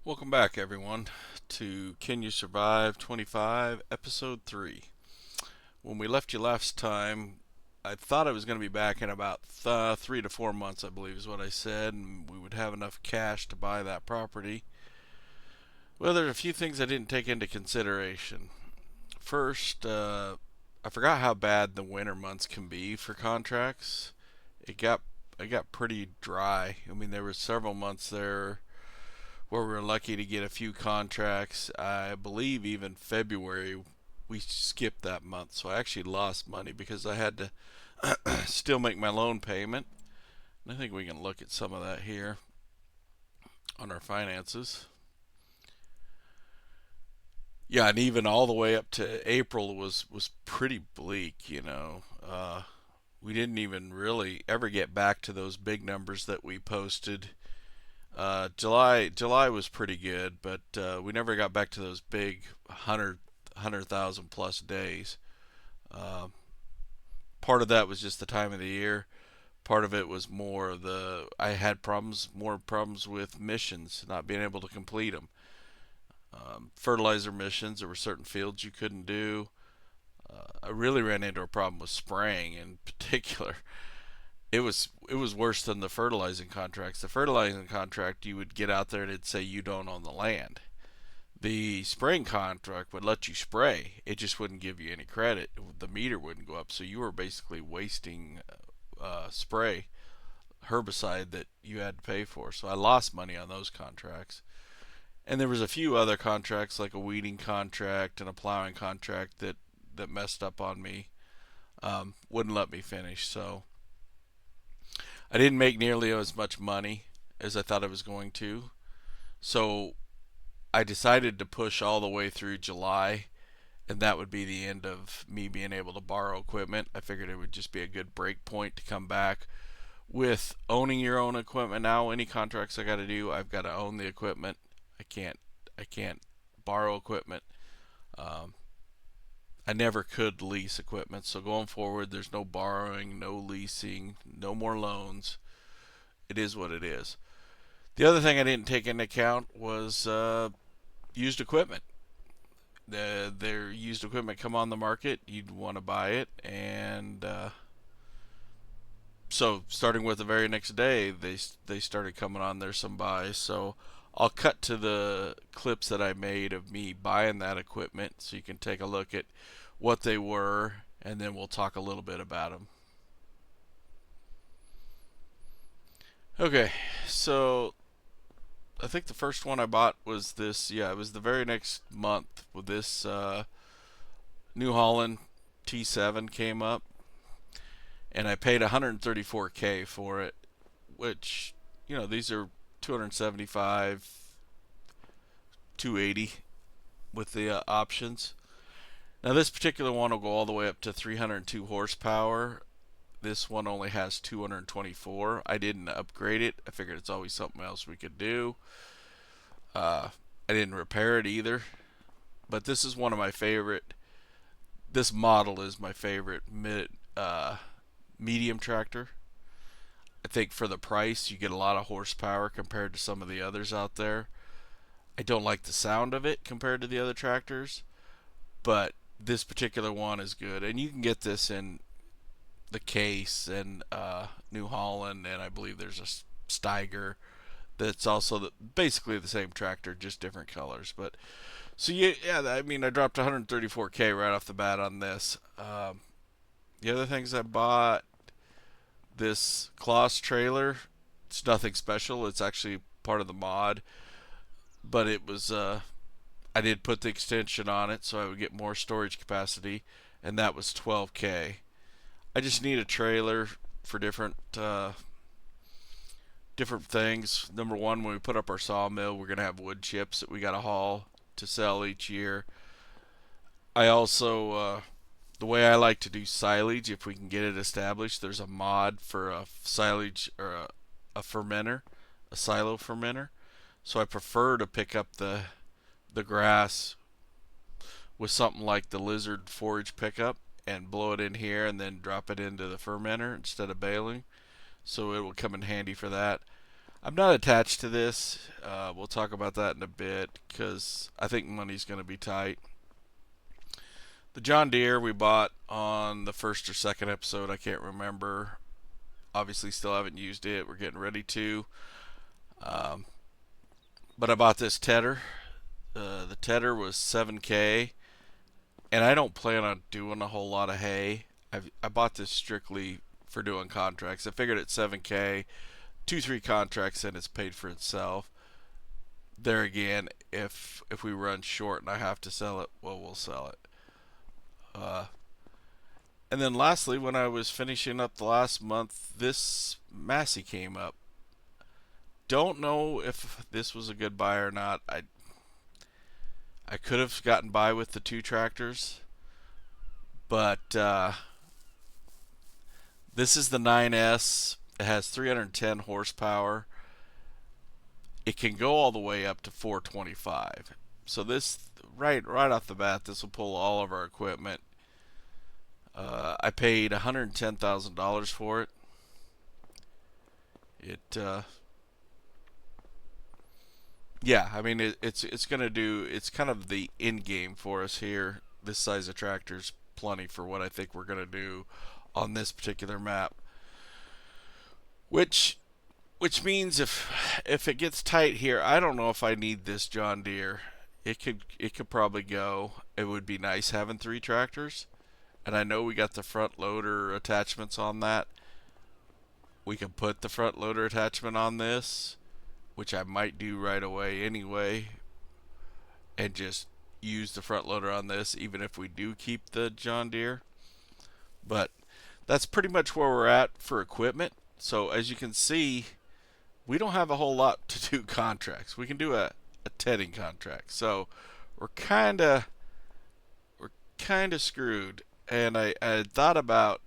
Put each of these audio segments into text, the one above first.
Welcome back, everyone, to Can You Survive 25, Episode 3. When we left you last time, I thought I was going to be back in about 3 to 4 months, I believe is what I said, and we would have enough cash to buy that property. Well, there's a few things I didn't take into consideration. First, I forgot how bad the winter months can be for contracts. It got pretty dry. I mean, there were several months there where we were lucky to get a few contracts. I believe even February we skipped that month, so I actually lost money because I had to still make my loan payment. And I think we can look at some of that here on our finances. Yeah, and even all the way up to April was pretty bleak. We didn't even really ever get back to those big numbers that we posted. July was pretty good, but we never got back to those big 100,000 plus days. Uh, Part of that was just the time of the year. Part of it was more I had more problems with missions, not being able to complete them. Fertilizer missions, there were certain fields you couldn't do. I really ran into a problem with spraying in particular. It was worse than the fertilizing contracts. The fertilizing contract, you would get out there and it'd say you don't own the land. The spraying contract would let you spray. It just wouldn't give you any credit. The meter wouldn't go up, so you were basically wasting spray herbicide that you had to pay for. So I lost money on those contracts. And there was a few other contracts like a weeding contract and a plowing contract that messed up on me. Wouldn't let me finish. So I didn't make nearly as much money as I thought I was going to. So I decided to push all the way through July, and that would be the end of me being able to borrow equipment. I figured it would just be a good break point to come back. With owning your own equipment now, any contracts I got to do, I've got to own the equipment. I can't borrow equipment. Um, I never could lease equipment, so going forward, there's no borrowing, no leasing, no more loans. It is what it is. The other thing I didn't take into account was used equipment. Their used equipment come on the market, you'd want to buy it, and so starting with the very next day, they started coming on there some buys. So I'll cut to the clips that I made of me buying that equipment, so you can take a look at what they were, and then we'll talk a little bit about them. Okay, so I think the first one I bought was this. Yeah, it was the very next month with this New Holland T7 came up, and I paid 134K for it, which these are 275, 280 with the options. Now this particular one will go all the way up to 302 horsepower. This one only has 224. I didn't upgrade it. I figured it's always something else we could do. I didn't repair it either. But this is one of my favorite. This model is my favorite medium tractor. I think for the price, you get a lot of horsepower compared to some of the others out there. I don't like the sound of it compared to the other tractors, but this particular one is good. And you can get this in the Case and New Holland, and I believe there's a Steiger that's also basically the same tractor, just different colors. But so yeah, I mean, I dropped 134K right off the bat on this. The other things I bought, this Kloss trailer. It's nothing special. It's actually part of the mod, but it was I did put the extension on it so I would get more storage capacity, and that was 12K. I just need a trailer for different things. Number one, when we put up our sawmill, we're gonna have wood chips that we gotta haul to sell each year. I also the way I like to do silage, if we can get it established, there's a mod for a silage or a fermenter, a silo fermenter. So I prefer to pick up the grass with something like the lizard forage pickup and blow it in here and then drop it into the fermenter instead of baling. So it will come in handy for that. I'm not attached to this. We'll talk about that in a bit because I think money's going to be tight. The John Deere we bought on the first or second episode, I can't remember. Obviously, still haven't used it. We're getting ready to. Um, but I bought this tedder. The tedder was 7K, and I don't plan on doing a whole lot of hay. I bought this strictly for doing contracts. I figured at 7K, 2-3 contracts, and it's paid for itself. There again, if we run short and I have to sell it, well, we'll sell it. Uh, and then lastly, when I was finishing up the last month, this Massey came up. Don't know if this was a good buy or not. I could have gotten by with the two tractors, but this is the 9S. It has 310 horsepower. It can go all the way up to 425. So this right off the bat, this will pull all of our equipment. I paid $110,000 for it. Yeah, I mean it's gonna do. It's kind of the end game for us here. This size of tractor's plenty for what I think we're gonna do on this particular map. Which means if it gets tight here, I don't know if I need this John Deere. It could probably go. It would be nice having 3 tractors, and I know we got the front loader attachments on that. We can put the front loader attachment on this, which I might do right away anyway, and just use the front loader on this even if we do keep the John Deere. But that's pretty much where we're at for equipment. So as you can see, we don't have a whole lot to do contracts. We can do a tedding contract. So we're kinda screwed. And I thought about,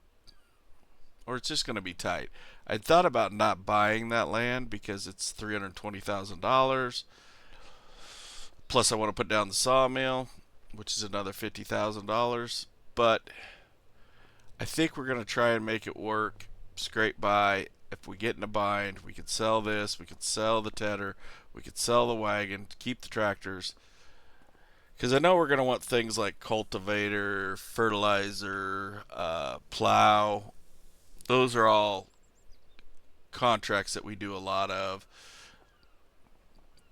or it's just gonna be tight. I thought about not buying that land because it's $320,000. Plus, I want to put down the sawmill, which is another $50,000. But I think we're going to try and make it work. Scrape by. If we get in a bind, we could sell this. We could sell the tedder. We could sell the wagon. Keep the tractors. Because I know we're going to want things like cultivator, fertilizer, plow. Those are all contracts that we do a lot of.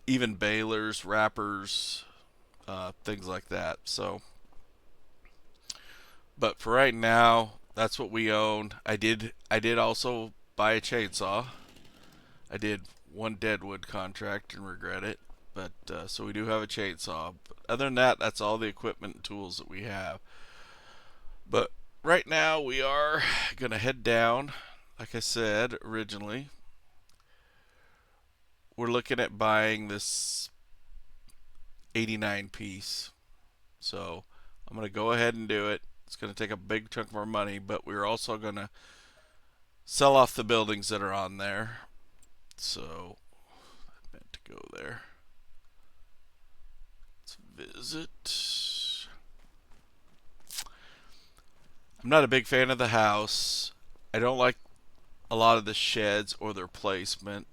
Even balers, wrappers, things like that. So, but for right now, that's what we own. I did also buy a chainsaw. I did one deadwood contract and regret it. But so we do have a chainsaw. But other than that, that's all the equipment and tools that we have. But right now we are gonna head down. Like I said originally, we're looking at buying this 89 piece. So I'm going to go ahead and do it. It's going to take a big chunk of our money, but we're also going to sell off the buildings that are on there. So I meant to go there. Let's visit. I'm not a big fan of the house. I don't like a lot of the sheds or their placement.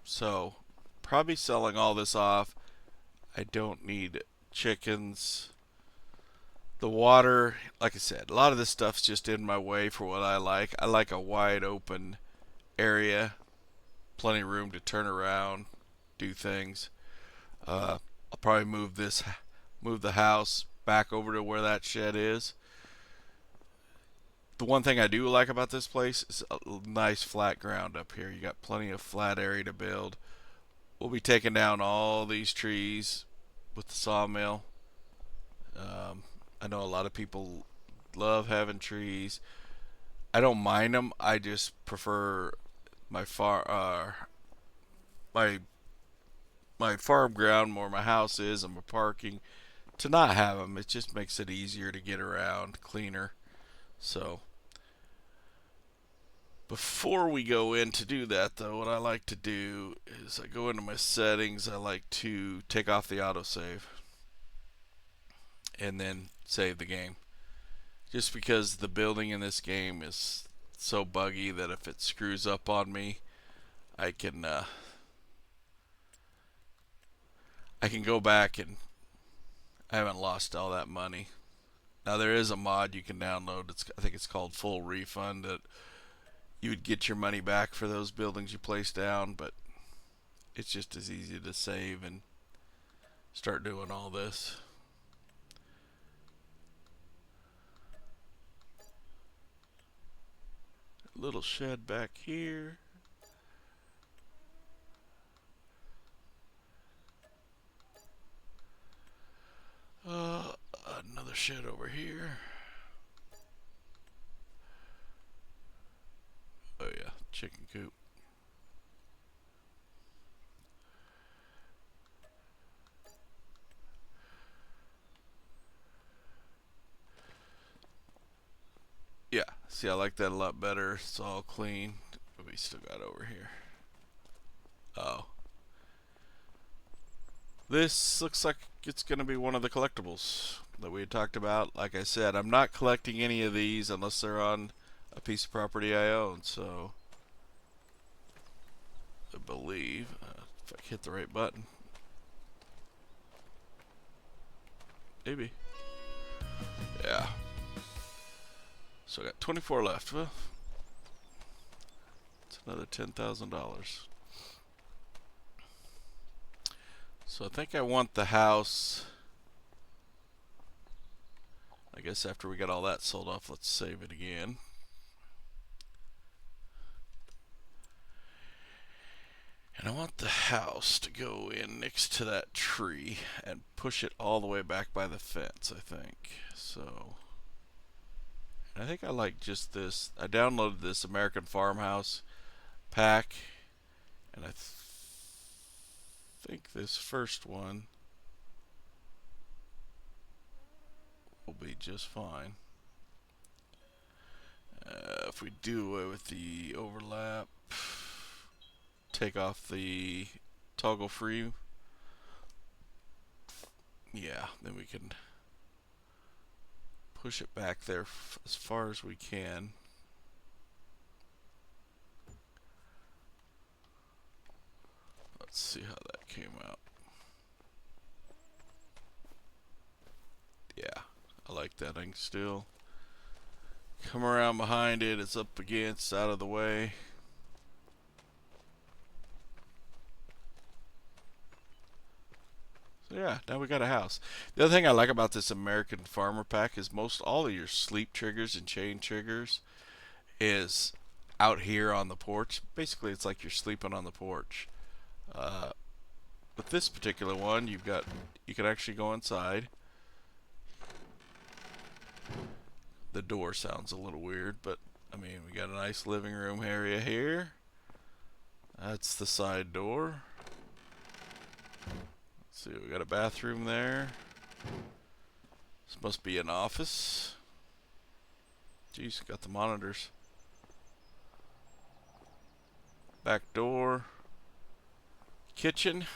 So probably selling all this off. I don't need chickens. The water, like I said, a lot of this stuff's just in my way for what I like. I like a wide open area, plenty of room to turn around, do things. I'll probably move the house back over to where that shed is. The one thing I do like about this place is a nice flat ground up here. You got plenty of flat area to build. We'll be taking down all these trees with the sawmill. I know a lot of people love having trees. I don't mind them. I just prefer my my farm ground where my house is and my parking to not have them. It just makes it easier to get around, cleaner. So before we go in to do that, though, what I like to do is I go into my settings. I like to take off the autosave and then save the game. Just because the building in this game is so buggy that if it screws up on me, I can I can go back and I haven't lost all that money. Now there is a mod you can download. I think it's called Full Refund, that you would get your money back for those buildings you placed down, but it's just as easy to save and start doing all this. Little shed back here. Another shed over here. Oh yeah, chicken coop. Yeah, see, I like that a lot better. It's all clean. What we still got over here? Oh, this looks like it's going to be one of the collectibles that we had talked about. Like I said, I'm not collecting any of these unless they're on a piece of property I own. So I believe if I hit the right button, maybe. Yeah. So I got 24 left. Well, it's another $10,000. So I think I want the house. I guess after we got all that sold off, let's save it again. And I want the house to go in next to that tree and push it all the way back by the fence, I think. So, I think I like just this. I downloaded this American Farmhouse pack, and I think this first one will be just fine. If we do away with the overlap, take off the toggle free, yeah, then we can push it back there as far as we can. Let's see how that came out. Yeah, I like that. I can still come around behind it. It's up against, out of the way. So yeah, now we got a house. The other thing I like about this American Farmer pack is most all of your sleep triggers and chain triggers is out here on the porch. Basically, it's like you're sleeping on the porch. With this particular one, you can actually go inside. The door sounds a little weird, but I mean, we got a nice living room area here. That's the side door. Let's see, we got a bathroom there. This must be an office. Jeez, got the monitors. Back door. Kitchen.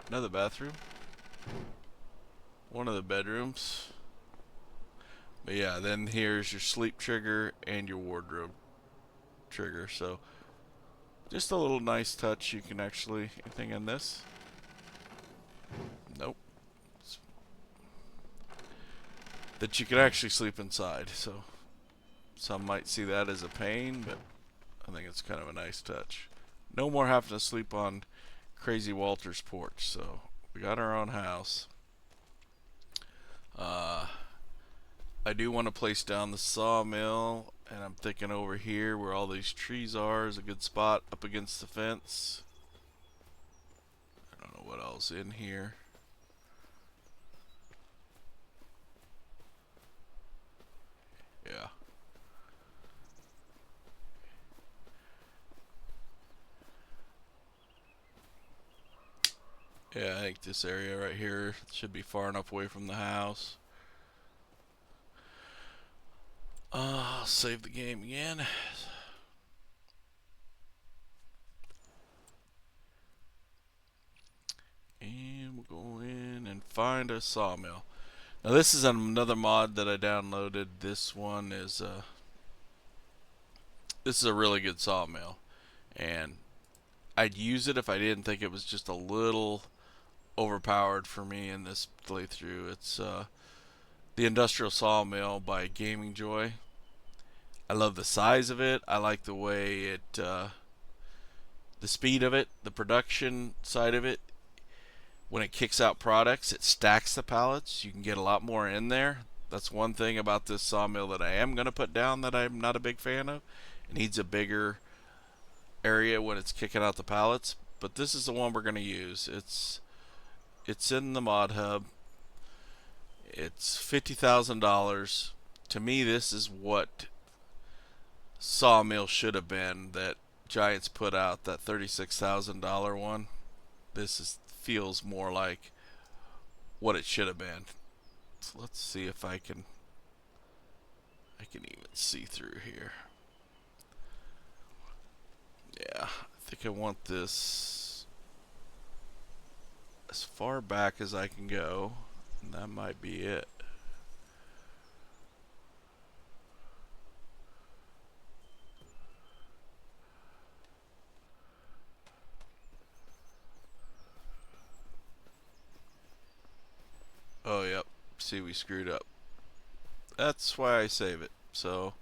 Another bathroom. One of the bedrooms. But yeah, then here's your sleep trigger and your wardrobe trigger. So just a little nice touch. You can actually, anything in this? Nope. That you can actually sleep inside. So some might see that as a pain, but I think it's kind of a nice touch. No more having to sleep on Crazy Walter's porch. So we got our own house. I do want to place down the sawmill, and I'm thinking over here where all these trees are is a good spot up against the fence. I don't know what else in here. Yeah. Yeah, I think this area right here should be far enough away from the house. I'll save the game again. And we'll go in and find a sawmill. Now this is another mod that I downloaded. This is a really good sawmill, and I'd use it if I didn't think it was just a little overpowered for me in this playthrough. It's the Industrial Sawmill by Gaming Joy. I love the size of it. I like the way the speed of it, the production side of it. When it kicks out products, it stacks the pallets. You can get a lot more in there. That's one thing about this sawmill that I am going to put down that I'm not a big fan of. It needs a bigger area when it's kicking out the pallets, but this is the one we're going to use. It's in the mod hub. It's $50,000. To me, this is what sawmill should have been that Giants put out, that $36,000 one. Feels more like what it should have been. So let's see if I can even see through here. Yeah, I think I want this as far back as I can go, and that might be it. Oh, yep. See, we screwed up. That's why I save it. So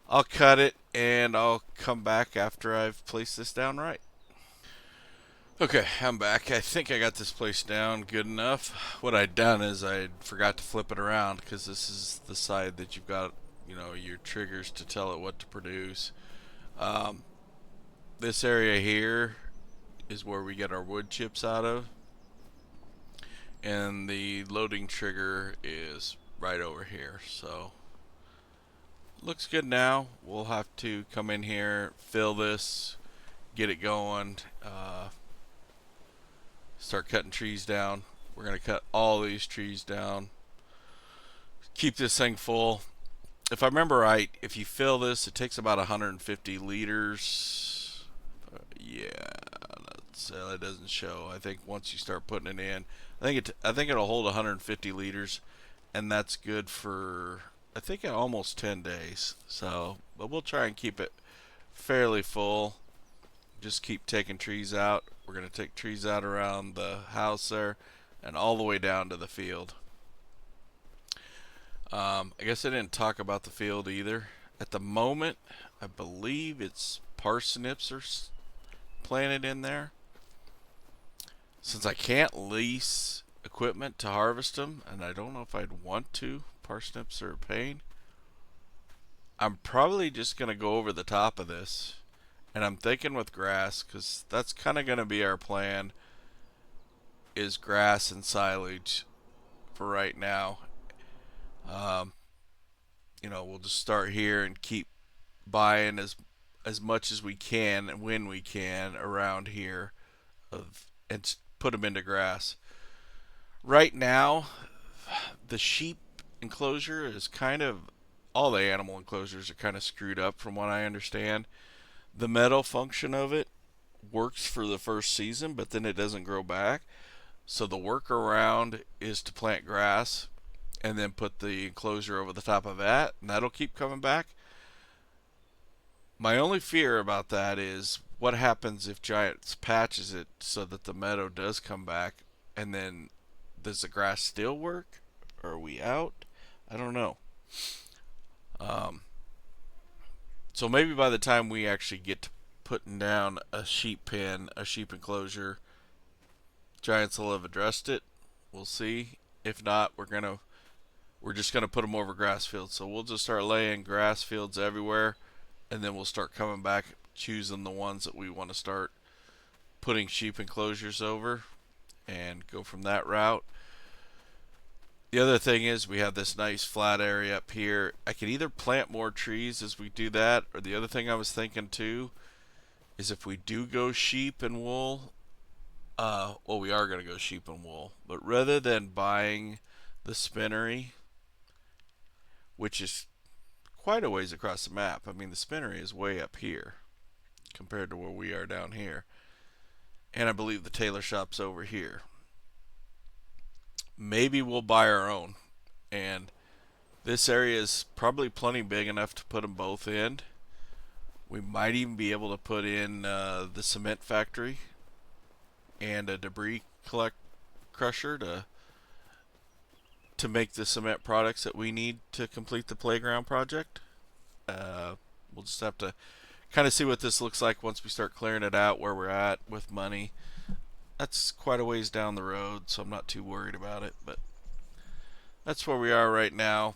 I'll cut it and I'll come back after I've placed this down right. Okay, I'm back. I think I got this placed down good enough. What I'd done is I forgot to flip it around because this is the side that you've got, your triggers to tell it what to produce. Um, this area here is where we get our wood chips out of, and the loading trigger is right over here. So looks good now. We'll have to come in here, fill this, get it going, start cutting trees down. We're going to cut all these trees down, keep this thing full. If I remember right, if you fill this, it takes about 150 liters. Yeah, it doesn't show. I think once you start putting it in, I think it'll hold 150 liters, and that's good for I think almost 10 days. So, but we'll try and keep it fairly full. Just keep taking trees out. We're going to take trees out around the house there and all the way down to the field. I guess I didn't talk about the field either. At the moment, I believe it's parsnips are planted in there. Since I can't lease equipment to harvest them, and I don't know if I'd want to, parsnips are a pain, I'm probably just going to go over the top of this. And I'm thinking with grass, because that's kind of going to be our plan, is grass and silage for right now. Um, we'll just start here and keep buying as much as we can and when we can around here, and put them into grass. Right now, the sheep enclosure is all the animal enclosures are kind of screwed up from what I understand. The meadow function of it works for the first season, but then it doesn't grow back. So the workaround is to plant grass and then put the enclosure over the top of that, and that'll keep coming back. My only fear about that is what happens if Giants patches it so that the meadow does come back, and then does the grass still work? Or are we out? I don't know. So maybe by the time we actually get to putting down a sheep pen, a sheep enclosure, Giants will have addressed it. We'll see. If not, we're just gonna put them over grass fields. So we'll just start laying grass fields everywhere, and then we'll start coming back, choosing the ones that we want to start putting sheep enclosures over, and go from that route. The other thing is we have this nice flat area up here. I could either plant more trees as we do that, or the other thing I was thinking too is if we do go sheep and wool, we are going to go sheep and wool, but rather than buying the spinnery, which is quite a ways across the map. I mean, the spinnery is way up here compared to where we are down here. And I believe the tailor shop's over here. maybe we'll buy our own. And this area is probably plenty big enough to put them both in. We might even be able to put in the cement factory and a debris collect crusher to make the cement products that we need to complete the playground project. Uh, we'll just have to kind of see what this looks like once we start clearing it out, where we're at with money. That's quite a ways down the road, so I'm not too worried about it. But that's where we are right now.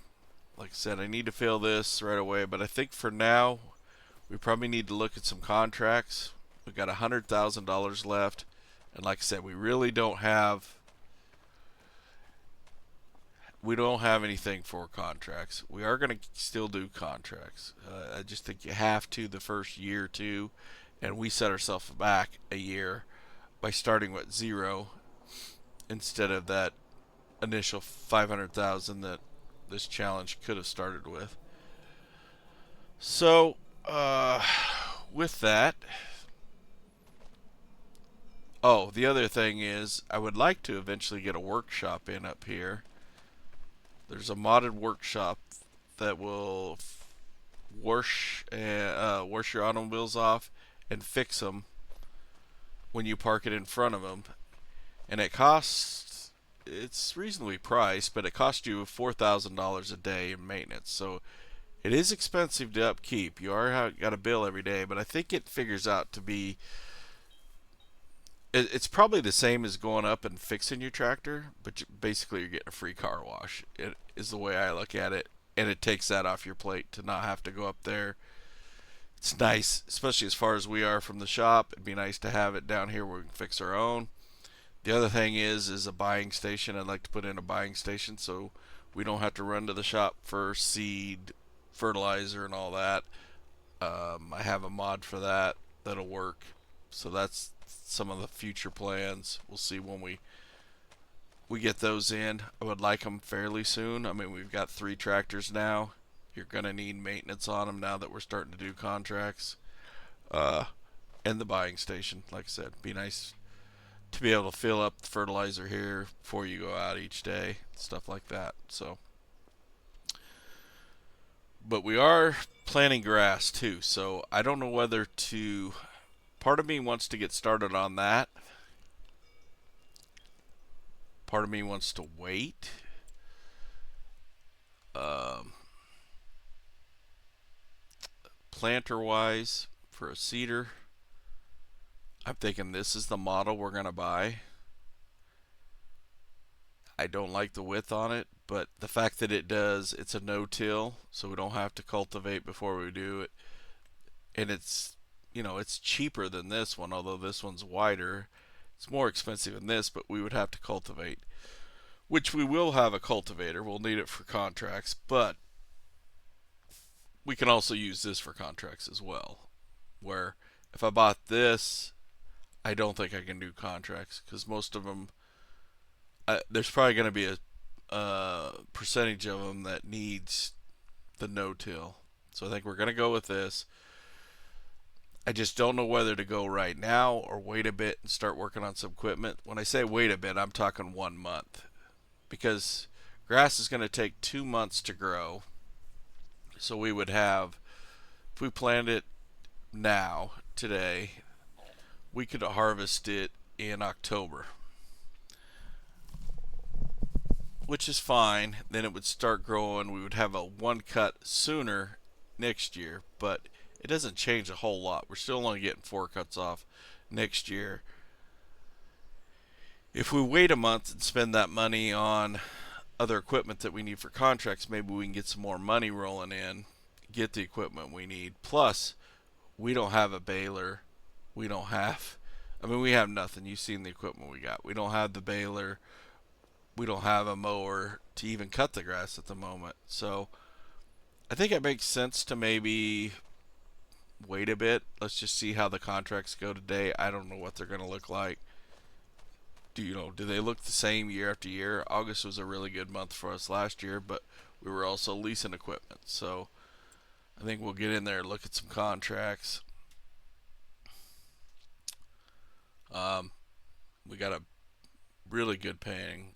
Like I said, I need to fill this right away, but I think for now we probably need to look at some contracts. We've got $100,000 left, and like I said, we don't have anything for contracts. We are going to still do contracts. I just think you have to the first year or two, and we set ourselves back a year by starting with zero instead of that initial 500,000 that this challenge could have started with. So, with that, oh, the other thing is I would like to eventually get a workshop in up here. There's a modded workshop that will wash your automobiles off and fix them when you park it in front of them, and it's reasonably priced, but it costs you $4,000 a day in maintenance. So it is expensive to upkeep. You are got a bill every day, but I think it figures out to be. It's probably the same as going up and fixing your tractor, but basically you're getting a free car wash. It is the way I look at it, and it takes that off your plate to not have to go up there. It's nice, especially as far as we are from the shop. It'd be nice to have it down here where we can fix our own. The other thing is a buying station. I'd like to put in a buying station so we don't have to run to the shop for seed, fertilizer, and all that. I have a mod for that that'll work. So that's some of the future plans. We'll see when we get those in. I would like them fairly soon. I mean, we've got 3 tractors now. You're gonna need maintenance on them now that we're starting to do contracts. And the buying station, like I said, be nice to be able to fill up the fertilizer here before you go out each day, stuff like that. So, but we are planting grass too, so I don't know whether to. Part of me wants to get started on that. Part of me wants to wait. Planter wise, for a cedar, I'm thinking this is the model we're going to buy. I don't like the width on it, but the fact that it's a no-till, so we don't have to cultivate before we do it. And it's cheaper than this one, although this one's wider. It's more expensive than this, but we would have to cultivate, which we will have a cultivator. We'll need it for contracts, but we can also use this for contracts as well. Where if I bought this, I don't think I can do contracts because most of them, there's probably going to be a percentage of them that needs the no-till. So I think we're going to go with this. I just don't know whether to go right now or wait a bit and start working on some equipment. When I say wait a bit, I'm talking 1 month. Because grass is going to take 2 months to grow. So we would have, if we planted it now, today, we could harvest it in October. Which is fine. Then it would start growing. We would have a 1 cut sooner next year. But it doesn't change a whole lot. We're still only getting 4 cuts off next year. If we wait a month and spend that money on other equipment that we need for contracts, maybe we can get some more money rolling in, get the equipment we need. Plus, we don't have a baler. We have nothing. You've seen the equipment we got. We don't have the baler. We don't have a mower to even cut the grass at the moment. So, I think it makes sense to maybe wait a bit. Let's just see how the contracts go today. I don't know what they're going to look like. Do they look the same year after year? August was a really good month for us last year, but we were also leasing equipment. So I think we'll get in there and look at some contracts. We got a really good paying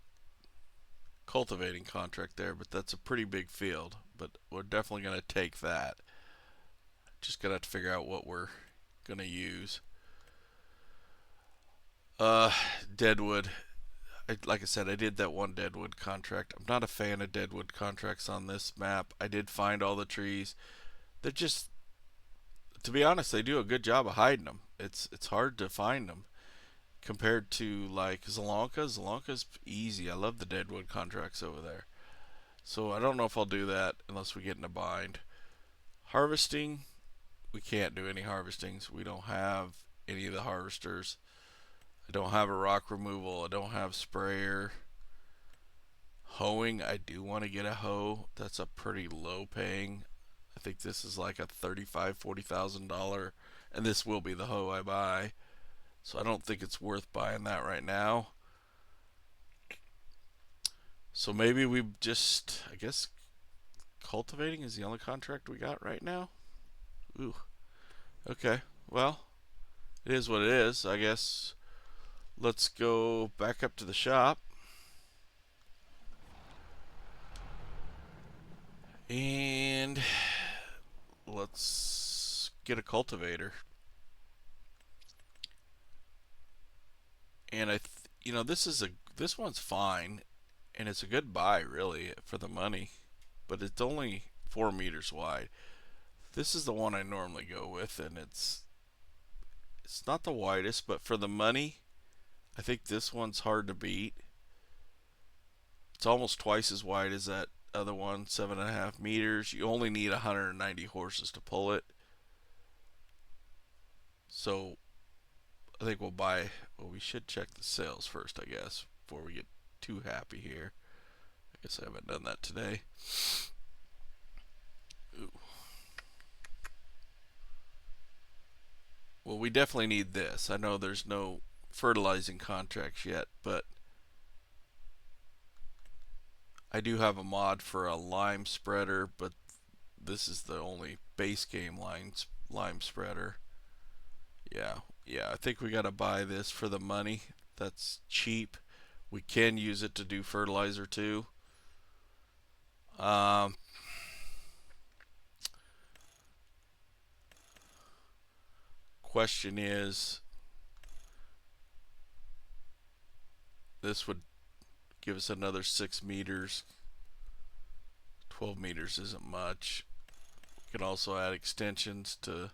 cultivating contract there, but that's a pretty big field. But we're definitely going to take that. Just going to have to figure out what we're going to use. Deadwood. Like I said, I did that one deadwood contract. I'm not a fan of deadwood contracts on this map. I did find all the trees. They're just, to be honest, they do a good job of hiding them. It's hard to find them compared to like Zalonka. Zalonka's easy. I love the deadwood contracts over there. So I don't know if I'll do that unless we get in a bind. Harvesting, we can't do any harvestings. We don't have any of the harvesters. I don't have a rock removal. I don't have sprayer. Hoeing, I do want to get a hoe. That's a pretty low paying. I think this is like a $35,000-$40,000, and this will be the hoe I buy. So I don't think it's worth buying that right now. So maybe we just, I guess, cultivating is the only contract we got right now. Ooh. Okay. Well, it is what it is. I guess let's go back up to the shop. And let's get a cultivator. And this one's fine, and it's a good buy really for the money, but it's only 4 meters wide. This is the one I normally go with, and it's not the widest, but for the money, I think this one's hard to beat. It's almost twice as wide as that other one, 7.5 meters. You only need 190 horses to pull it. So I think we'll buy. Well, we should check the sales first, I guess, before we get too happy here. I guess I haven't done that today. Ooh. Well, we definitely need this. I know there's no fertilizing contracts yet, but I do have a mod for a lime spreader, but this is the only base game lime spreader. Yeah, I think we gotta buy this for the money. That's cheap. We can use it to do fertilizer too. Question is, this would give us another 6 meters. 12 meters isn't much. We can also add extensions to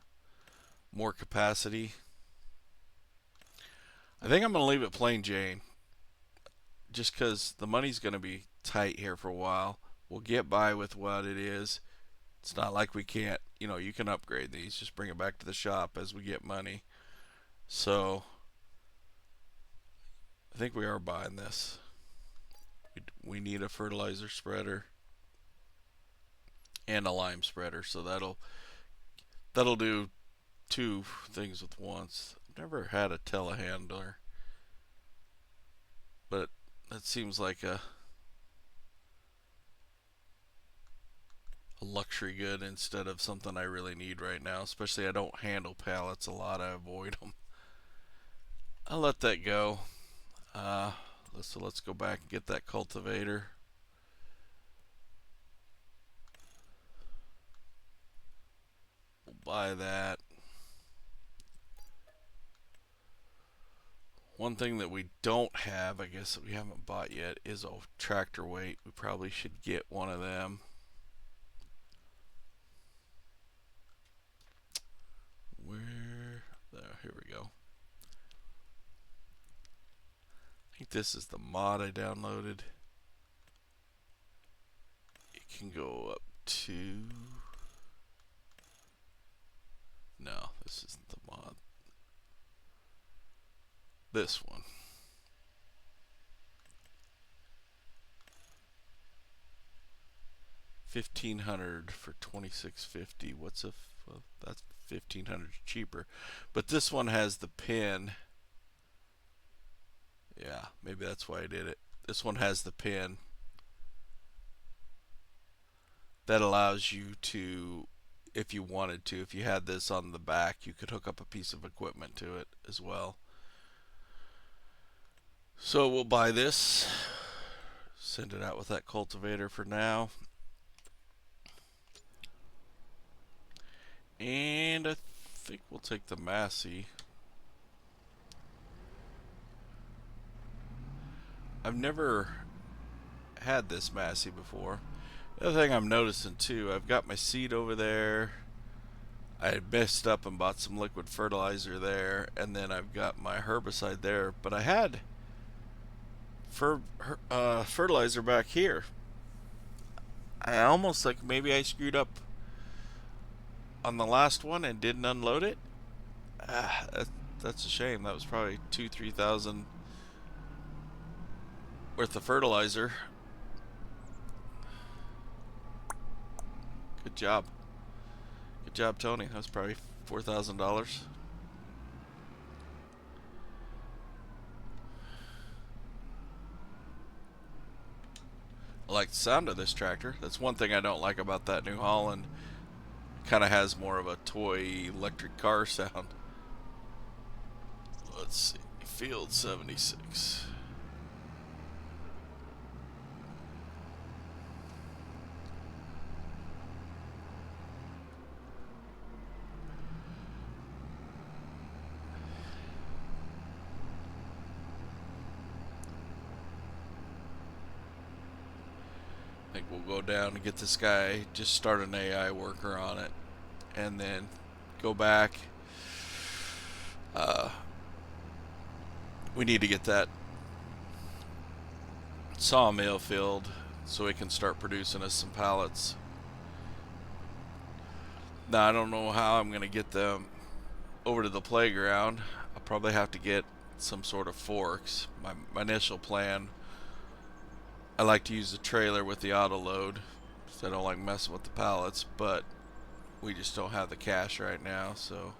more capacity. I think I'm going to leave it plain Jane, just because the money's going to be tight here for a while. We'll get by with what it is. It's not like we can't, you can upgrade these. Just bring it back to the shop as we get money. So I think we are buying this. We need a fertilizer spreader and a lime spreader, so that'll do 2 things with once. I've never had a telehandler, but that seems like a luxury good instead of something I really need right now. Especially I don't handle pallets a lot. I avoid them. I'll let that go. So let's go back and get that cultivator. We'll buy that. One thing that we don't have, I guess, that we haven't bought yet is a tractor weight. We probably should get one of them. There, here we go. I think this is the mod I downloaded. It can go up to... No, this isn't the mod. This one. $1,500 for $2,650. Well, that's $1,500 cheaper, but this one has the pin. Yeah, maybe that's why I did it. This one has the pin that allows you to, if you wanted to, if you had this on the back, you could hook up a piece of equipment to it as well. So we'll buy this. Send it out with that cultivator for now. And I think we'll take the Massey. I've never had this Massey before. The other thing I'm noticing too, I've got my seed over there. I had messed up and bought some liquid fertilizer there, and then I've got my herbicide there, but I had fertilizer back here. I almost like maybe I screwed up on the last one and didn't unload it. That's a shame. That was probably 2-3 thousand worth of fertilizer. Good job. Good job, Tony. That was probably $4,000. I like the sound of this tractor. That's one thing I don't like about that New Holland. It kind of has more of a toy electric car sound. Let's see. Field 76. I think we'll go down and get this guy, just start an AI worker on it, and then go back. We need to get that sawmill filled so we can start producing us some pallets. Now I don't know how I'm gonna get them over to the playground. I'll probably have to get some sort of forks. My initial plan, I like to use the trailer with the auto load because I don't like messing with the pallets, but we just don't have the cash right now, so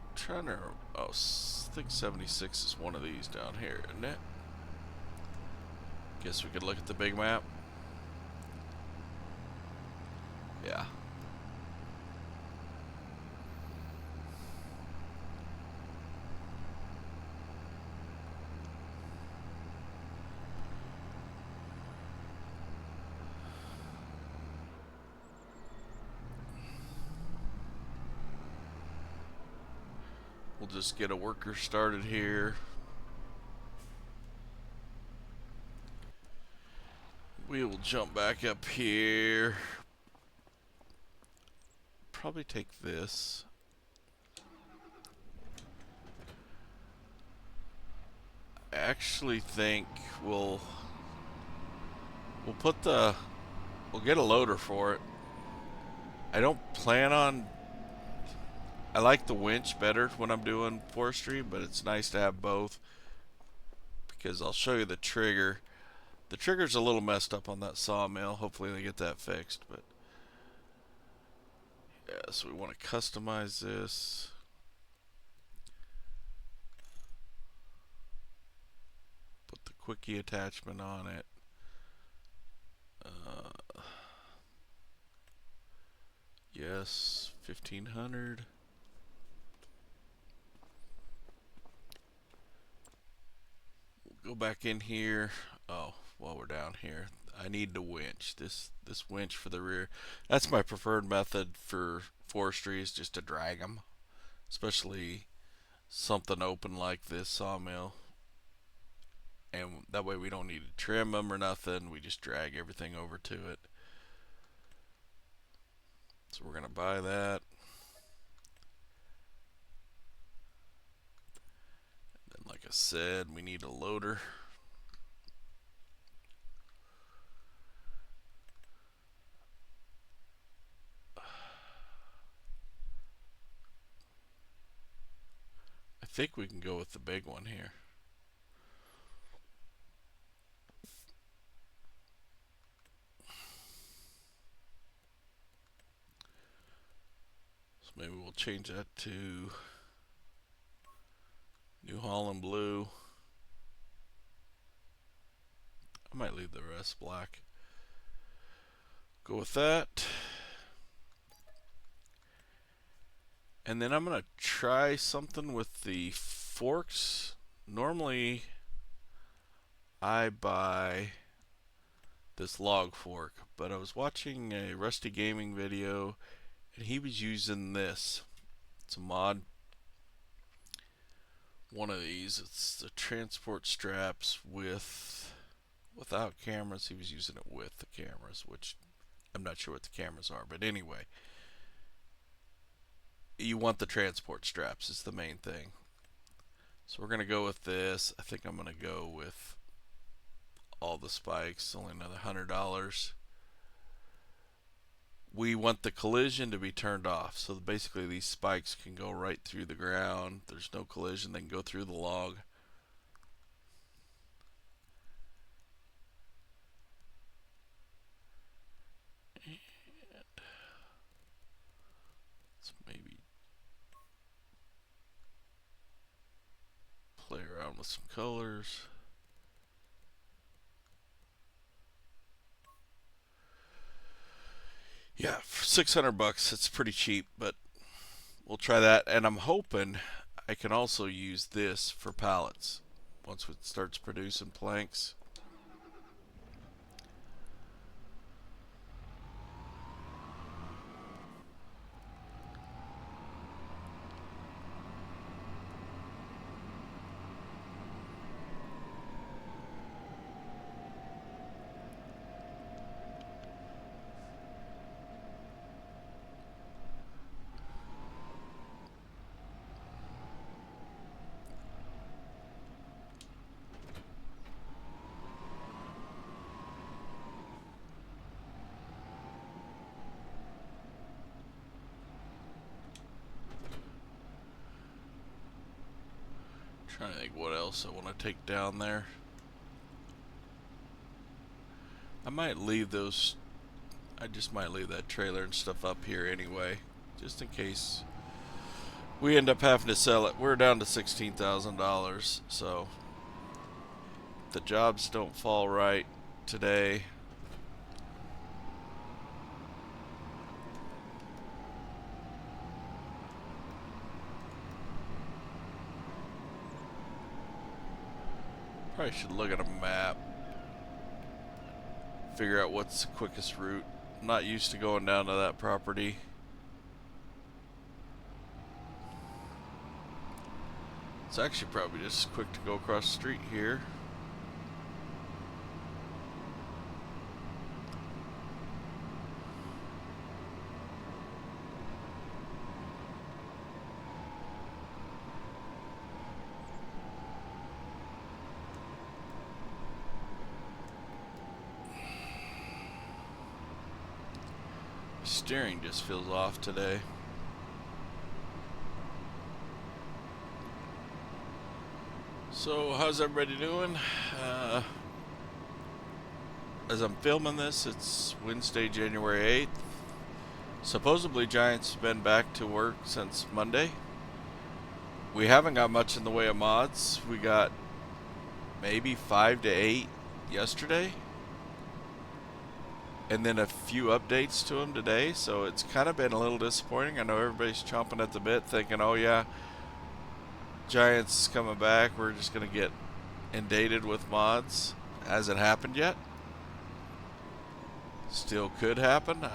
I'm trying to, I think 76 is one of these down here, isn't it? Guess we could look at the big map. Yeah. We'll just get a worker started here. We will jump back up here. Probably take this. I actually think we'll get a loader for it. I don't plan on, I like the winch better when I'm doing forestry, but it's nice to have both because I'll show you the trigger. The trigger's a little messed up on that sawmill. Hopefully they get that fixed, but yeah, so we want to customize this. Put the quickie attachment on it. Yes, 1500. We'll go back in here. Oh, while we're down here, I need the winch. This winch for the rear. That's my preferred method for forestry, is just to drag them, especially something open like this sawmill. And that way we don't need to trim them or nothing. We just drag everything over to it. So we're gonna buy that. And like I said, we need a loader. I think we can go with the big one here. So maybe we'll change that to New Holland blue. I might leave the rest black. Go with that. And then I'm going to try something with the forks. Normally, I buy this log fork, but I was watching a Rusty Gaming video and he was using this. It's a mod. One of these. It's the transport straps without cameras. He was using it with the cameras, which I'm not sure what the cameras are, but anyway, you want the transport straps is the main thing. So we're gonna go with this. I think I'm gonna go with all the spikes, only another $100. We want the collision to be turned off, so basically these spikes can go right through the ground. There's no collision, they can go through the log. And let's maybe play around with some colors. Yeah, for 600 bucks, it's pretty cheap, but we'll try that. And I'm hoping I can also use this for pallets once it starts producing planks. Trying to think what else I want to take down there. I might leave those. I just might leave that trailer and stuff up here anyway, just in case we end up having to sell it. We're down to $16,000, so if the jobs don't fall right today, probably should look at a map, figure out what's the quickest route. I'm not used to going down to that property. It's actually probably just quick to go across the street here. Steering just feels off today. So how's everybody doing? As I'm filming this, it's Wednesday, January 8th. Supposedly Giants have been back to work since Monday. We haven't got much in the way of mods. We got maybe 5 to 8 yesterday, and then a few updates to them today, so it's kind of been a little disappointing. I know everybody's chomping at the bit thinking, oh yeah, Giants coming back, we're just going to get inundated with mods. Hasn't happened yet. Still could happen.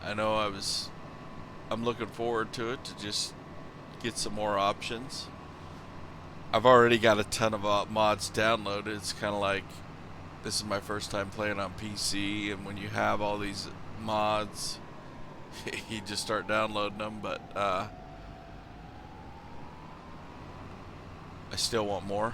I know I'm looking forward to it, to just get some more options. I've already got a ton of mods downloaded. It's kind of like, this is my first time playing on PC, and when you have all these mods, you just start downloading them, but I still want more.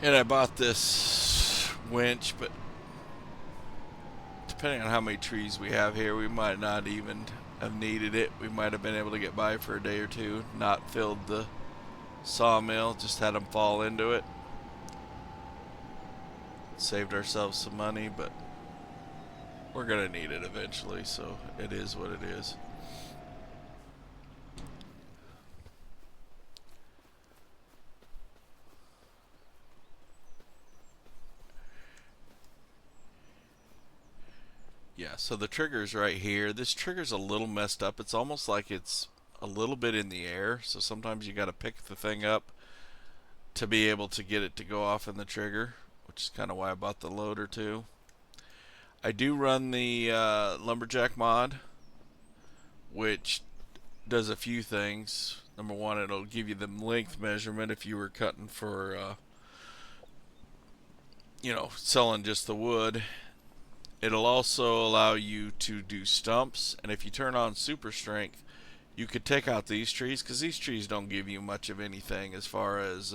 And I bought this winch, but depending on how many trees we have here, we might not even have needed it. We might have been able to get by for a day or two, not filled the sawmill, just had them fall into it. Saved ourselves some money, but we're gonna need it eventually, so it is what it is. So the trigger's right here. This trigger's a little messed up. It's almost like it's a little bit in the air. So sometimes you got to pick the thing up to be able to get it to go off in the trigger, which is kind of why I bought the loader too. I do run the lumberjack mod, which does a few things. Number one, it'll give you the length measurement if you were cutting for, selling just the wood. It'll also allow you to do stumps, and if you turn on super strength, you could take out these trees, because these trees don't give you much of anything as far as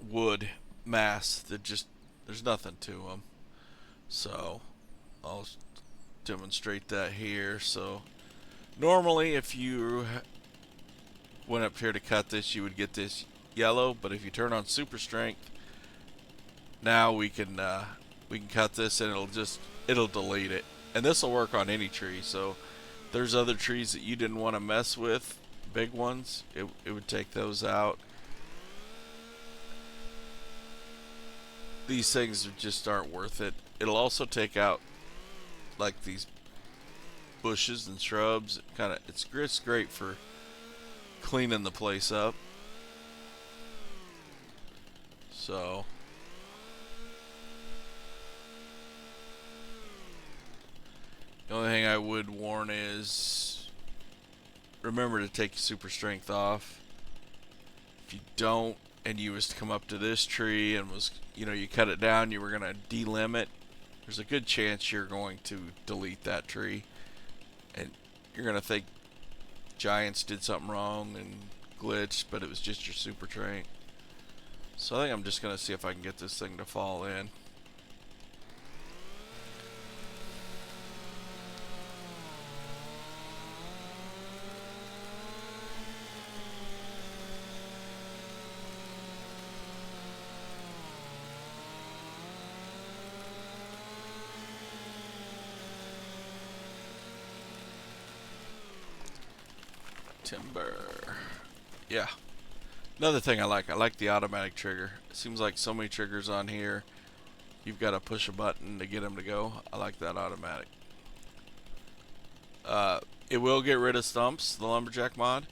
wood mass. There's nothing to them. So I'll demonstrate that here. So normally if you went up here to cut this, you would get this yellow, but if you turn on super strength, now we can cut this and it'll delete it. And this will work on any tree. So there's other trees that you didn't want to mess with, big ones, it would take those out. These things just aren't worth it. It'll also take out like these bushes and shrubs. It's great for cleaning the place up. So the only thing I would warn is remember to take your super strength off. If you don't, and you was to come up to this tree and you cut it down, you were going to delimit, there's a good chance you're going to delete that tree. And you're going to think Giants did something wrong and glitched, but it was just your super strength. So I think I'm just going to see if I can get this thing to fall in. Timber. Yeah. Another thing I like the automatic trigger. It seems like so many triggers on here, you've got to push a button to get them to go. I like that automatic. It will get rid of stumps, the lumberjack mod.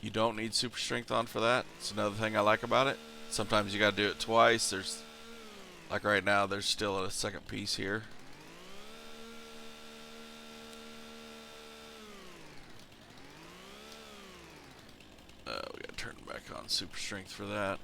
You don't need super strength on for that. It's another thing I like about it. Sometimes you got to do it twice. Like right now, there's still a second piece here. We gotta turn back on super strength for that.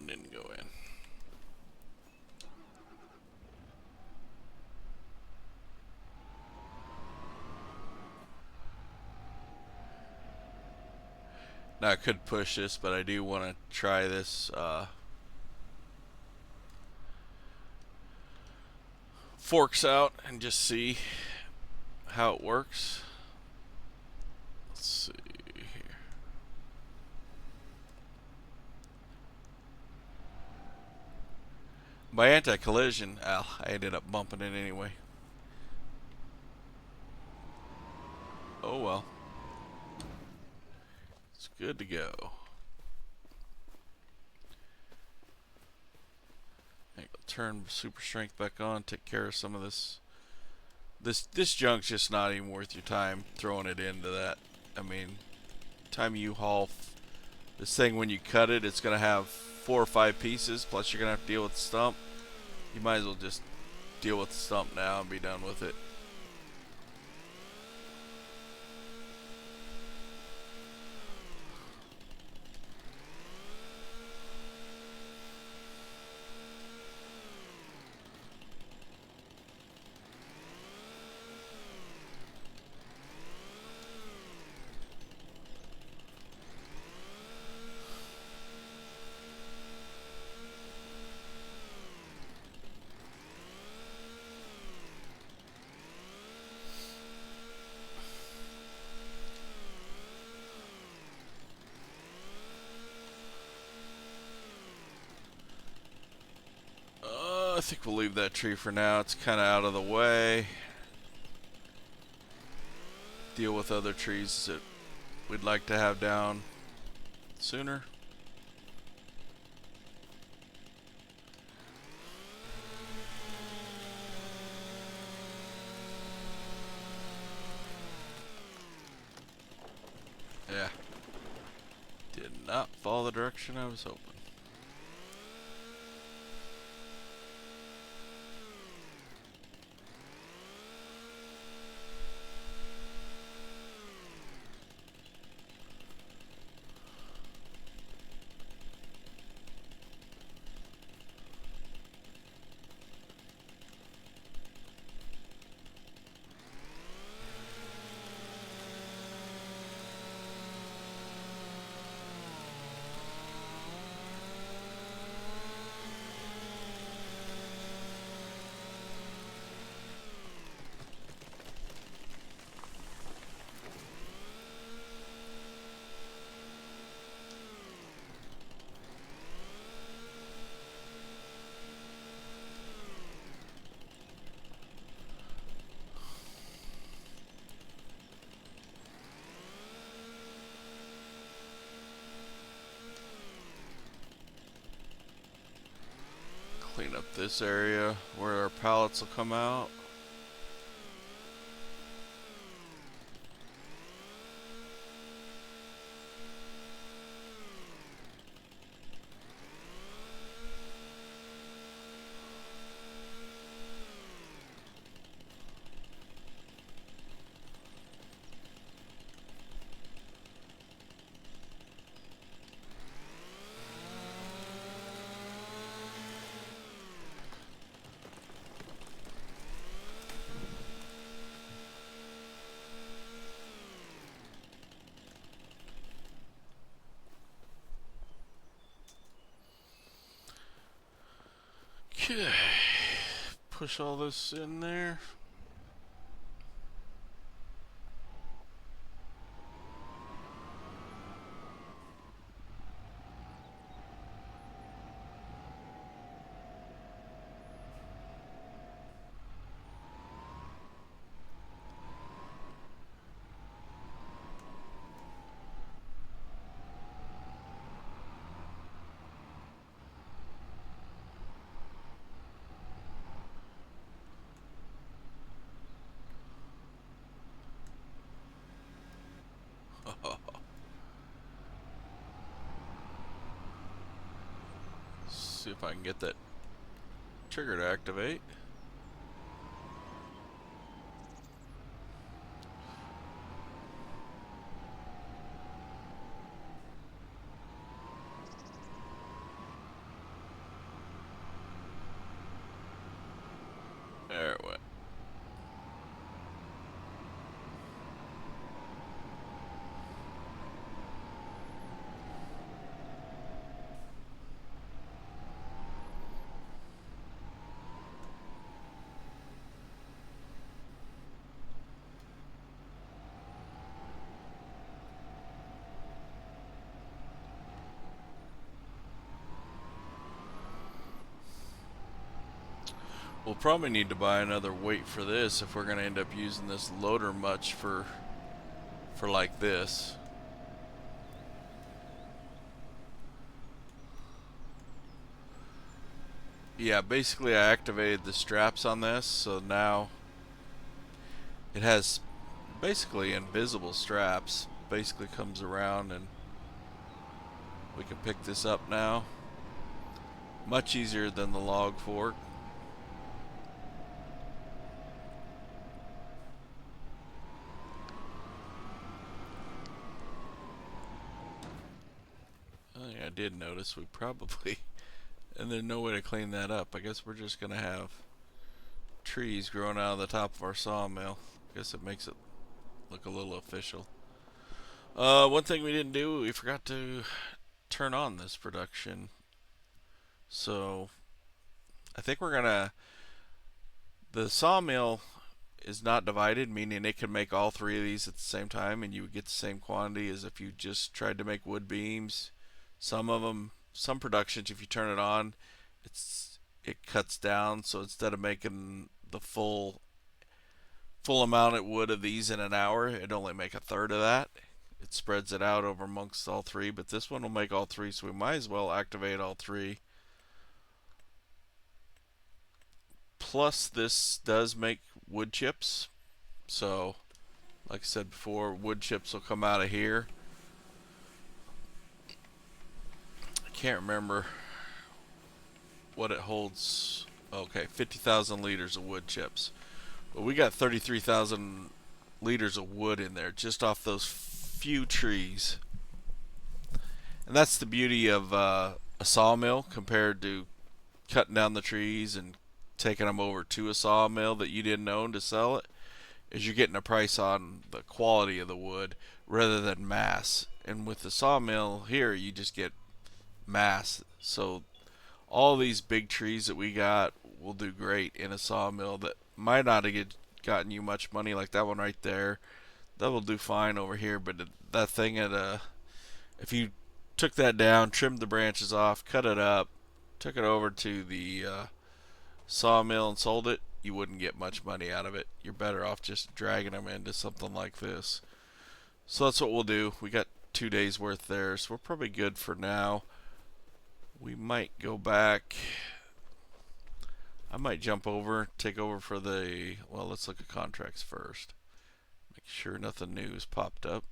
Didn't go in. Now I could push this, but I do want to try this forks out and just see how it works. Let's see here. By anti-collision, I ended up bumping it anyway. Oh well. It's good to go. I'll turn super strength back on, take care of some of this. This junk's just not even worth your time throwing it into that. I mean, time you haul this thing, when you cut it, it's going to have 4 or 5 pieces, plus you're going to have to deal with the stump. You might as well just deal with the stump now and be done with it. I think we'll leave that tree for now. It's kind of out of the way. Deal with other trees that we'd like to have down sooner. Yeah. Did not follow the direction I was hoping. Clean up this area where our pallets will come out. Okay, push all this in there. See if I can get that trigger to activate. There it went. We'll probably need to buy another weight for this if we're going to end up using this loader much for like this. Yeah, basically I activated the straps on this, so now it has basically invisible straps. Basically comes around and we can pick this up now. Much easier than the log fork. I did notice we probably, and there's no way to clean that up. I guess we're just gonna have trees growing out of the top of our sawmill. I guess it makes it look a little official. One thing we didn't do, we forgot to turn on this production. So I think we're gonna, the sawmill is not divided, meaning it can make all three of these at the same time and you would get the same quantity as if you just tried to make wood beams. Some of them, some productions, if you turn it on, it cuts down. So instead of making the full amount it would of these in an hour, it'd only make a third of that. It spreads it out over amongst all three, but this one will make all three, so we might as well activate all three. Plus, this does make wood chips, so like I said before, wood chips will come out of here. I can't remember what it holds. Okay, 50,000 liters of wood chips. But we got 33,000 liters of wood in there just off those few trees. And that's the beauty of a sawmill compared to cutting down the trees and taking them over to a sawmill that you didn't own to sell it, is you're getting a price on the quality of the wood rather than mass. And with the sawmill here, you just get mass. So all these big trees that we got will do great in a sawmill that might not have gotten you much money, like that one right there. That will do fine over here, but that thing if you took that down, trimmed the branches off, cut it up, took it over to the sawmill and sold it, you wouldn't get much money out of it. You're better off just dragging them into something like this. So that's what we'll do. We got 2 days worth there, so we're probably good for now. We might go back. I might jump over, take over for the, well, let's look at contracts first. Make sure nothing new has popped up.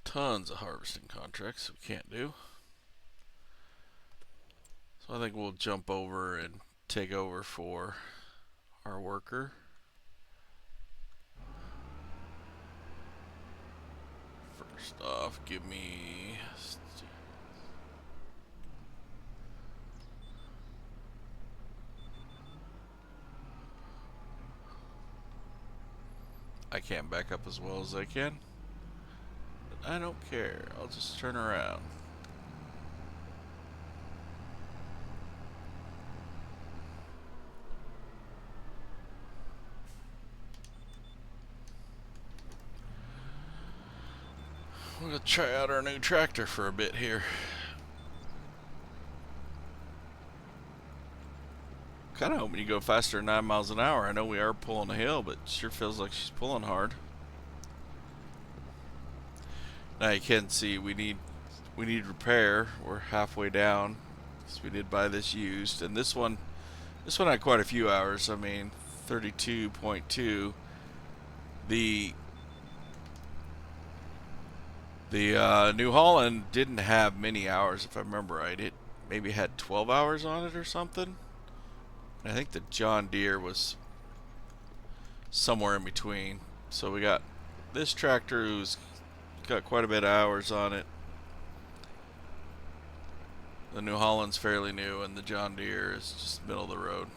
Tons of harvesting contracts we can't do. So I think we'll jump over and take over for our worker. First off, give me... I can't back up as well as I can. But I don't care. I'll just turn around. We're going to try out our new tractor for a bit here. Kind of hoping you go faster than 9 miles an hour. I know we are pulling a hill, but it sure feels like she's pulling hard. Now you can see we need repair. We're halfway down, so we did buy this used, and this one had quite a few hours. I mean, 32.2. The New Holland didn't have many hours, if I remember right. It maybe had 12 hours on it or something. And I think the John Deere was somewhere in between. So we got this tractor who's got quite a bit of hours on it. The New Holland's fairly new, and the John Deere is just middle of the road,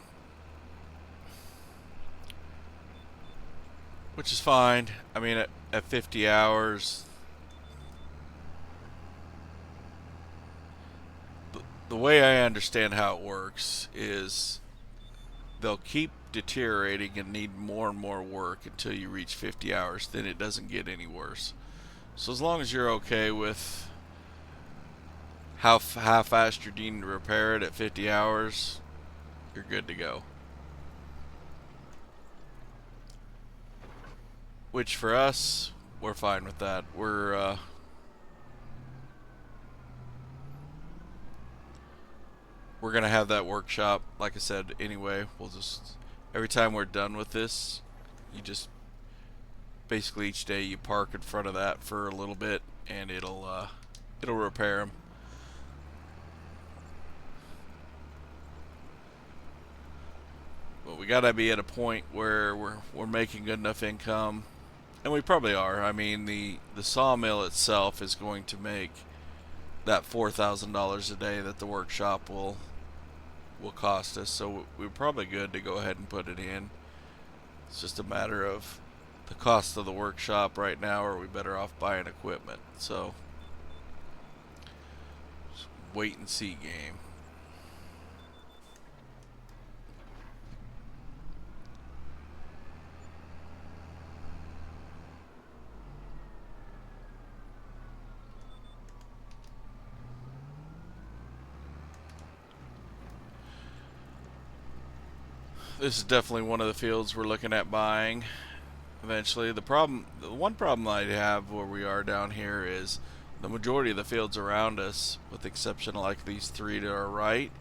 which is fine. I mean, at 50 hours, the way I understand how it works is they'll keep deteriorating and need more and more work until you reach 50 hours. Then it doesn't get any worse. So as long as you're okay with how fast you're needing to repair it at 50 hours, you're good to go. Which for us, we're fine with that. We're gonna have that workshop, like I said, anyway. We'll just, every time we're done with this, you just basically each day you park in front of that for a little bit, and it'll repair them. But we gotta be at a point where we're making good enough income, and we probably are. I mean, the sawmill itself is going to make that $4,000 a day that the workshop will cost us, so we're probably good to go ahead and put it in. It's just a matter of the cost of the workshop right now, or are we better off buying equipment? So just wait and see game. This is definitely one of the fields we're looking at buying eventually. The one problem I have where we are down here is the majority of the fields around us, with the exception of like these three to our right,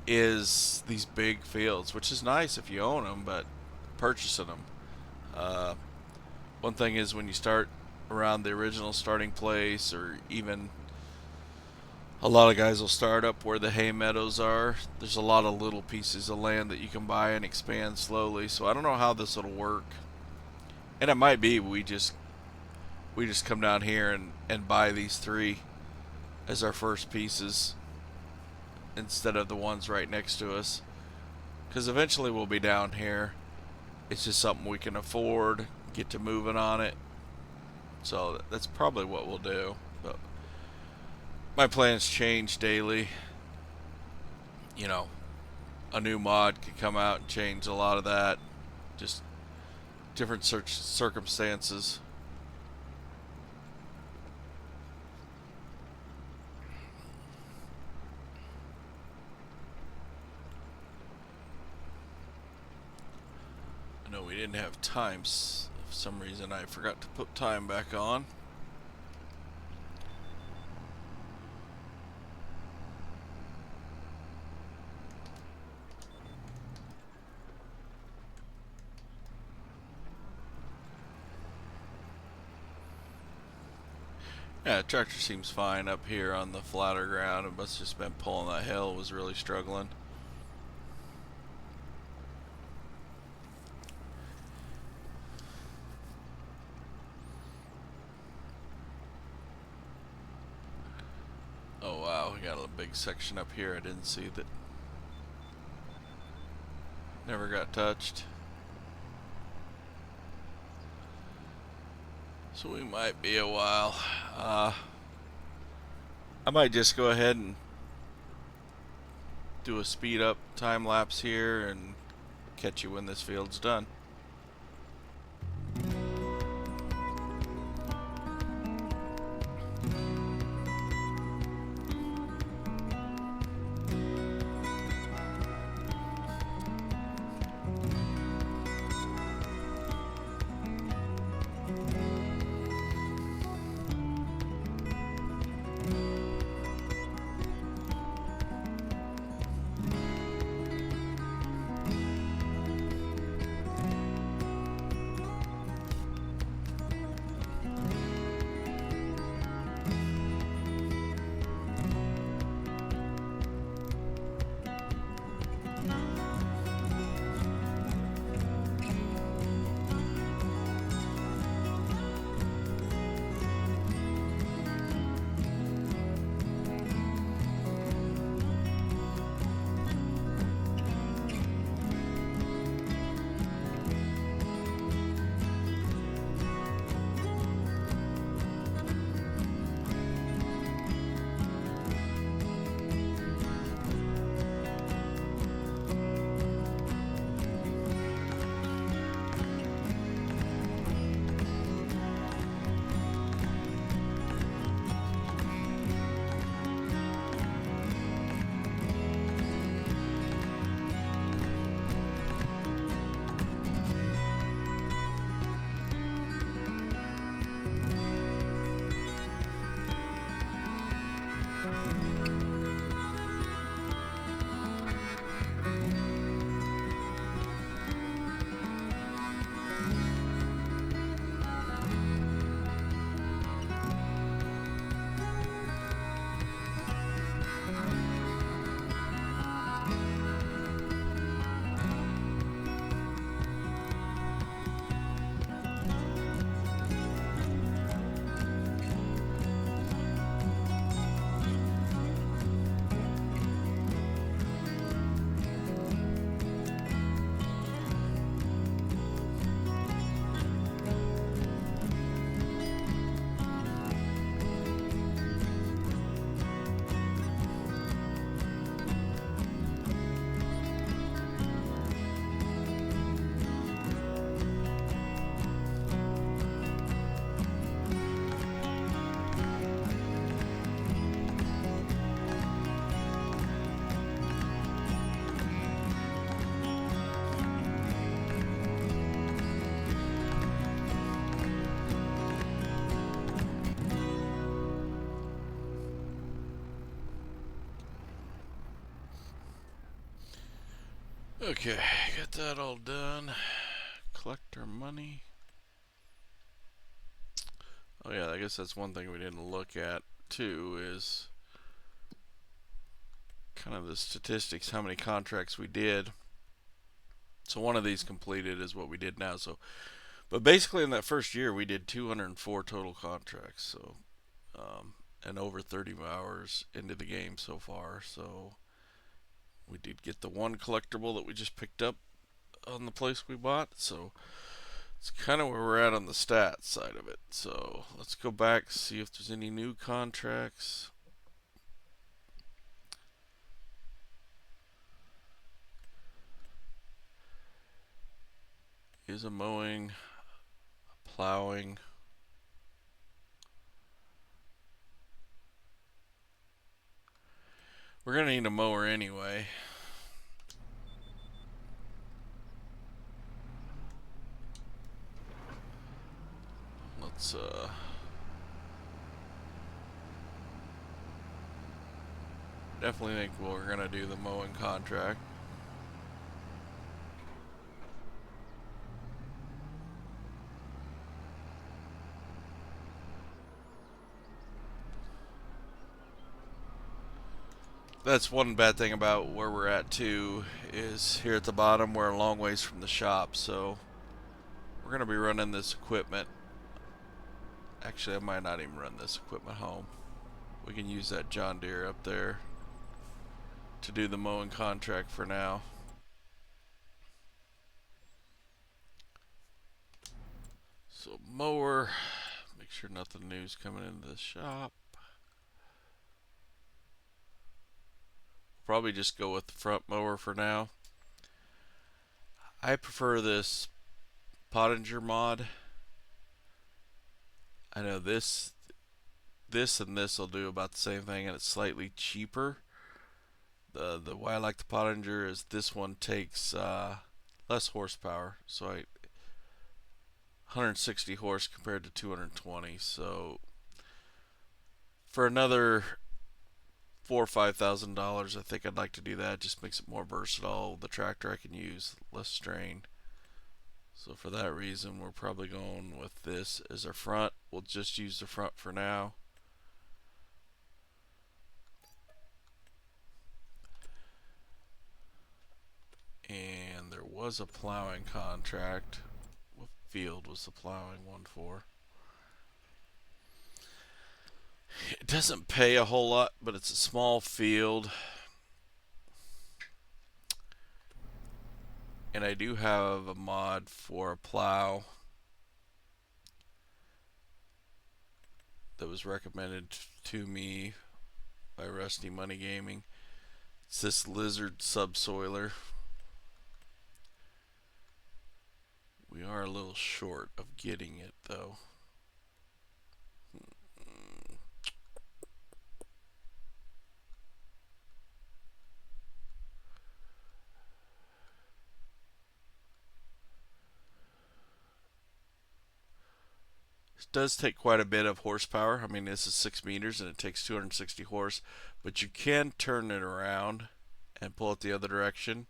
is these big fields, which is nice if you own them, but purchasing them. Uh, One thing is when you start around the original starting place, or even a lot of guys will start up where the hay meadows are. There's a lot of little pieces of land that you can buy and expand slowly. So I don't know how this will work. And it might be we just come down here and buy these three as our first pieces instead of the ones right next to us. Because eventually we'll be down here. It's just something we can afford, get to moving on it. So that's probably what we'll do. But my plans change daily. You know, a new mod could come out and change a lot of that. Just different circumstances. I know we didn't have times. For some reason I forgot to put time back on. Yeah, the tractor seems fine up here on the flatter ground. It must have just been pulling that hill. It was really struggling. Oh wow, we got a big section up here. I didn't see that. Never got touched. So we might be a while. I might just go ahead and do a speed up time lapse here and catch you when this field's done. Okay, got that all done. Collect our money. Oh yeah, I guess that's one thing we didn't look at too, is kind of the statistics, how many contracts we did. So one of these completed is what we did now. So, but basically in that first year we did 204 total contracts. So, and over 30 hours into the game so far. So we did get the one collectible that we just picked up on the place we bought. So it's kind of where we're at on the stats side of it. So let's go back, see if there's any new contracts. Is a mowing, plowing. We're going to need a mower anyway. Let's definitely think we're going to do the mowing contract. That's one bad thing about where we're at too, is here at the bottom we're a long ways from the shop, so we're going to be running this equipment. Actually, I might not even run this equipment home. We can use that John Deere up there to do the mowing contract for now. So mower, make sure nothing new's coming into the shop. Probably just go with the front mower for now. I prefer this Pottinger mod. I know this and this will do about the same thing, and it's slightly cheaper. The why I like the Pottinger is this one takes less horsepower, so 160 horse compared to 220. So for another $4,000 or $5,000, I think I'd like to do that. It just makes it more versatile. The tractor I can use, less strain. So for that reason, we're probably going with this as our front. We'll just use the front for now. And there was a plowing contract. What field was the plowing one for? It doesn't pay a whole lot, but it's a small field. And I do have a mod for a plow that was recommended to me by Rusty Money Gaming. It's this Lizard subsoiler. We are a little short of getting it though. It does take quite a bit of horsepower. I mean, this is 6 meters and it takes 260 horse, but you can turn it around and pull it the other direction,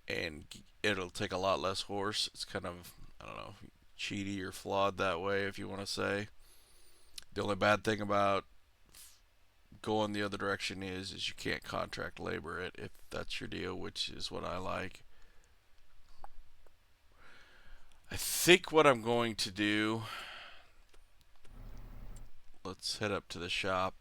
and it'll take a lot less horse. It's kind of, I don't know, cheaty or flawed that way, if you want to say. The only bad thing about going the other direction is you can't contract labor it if that's your deal, which is what I like. I think what I'm going to do, let's head up to the shop.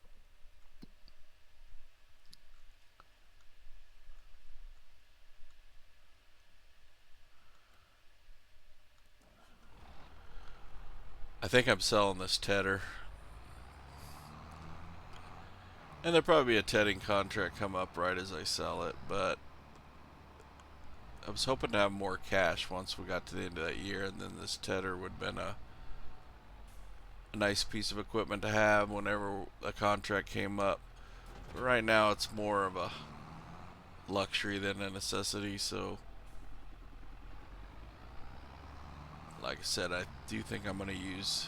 I think I'm selling this tedder. And there'll probably be a tedding contract come up right as I sell it, but I was hoping to have more cash once we got to the end of that year, and then this tedder would have been a nice piece of equipment to have whenever a contract came up. But right now it's more of a luxury than a necessity, so like I said, I do think I'm going to use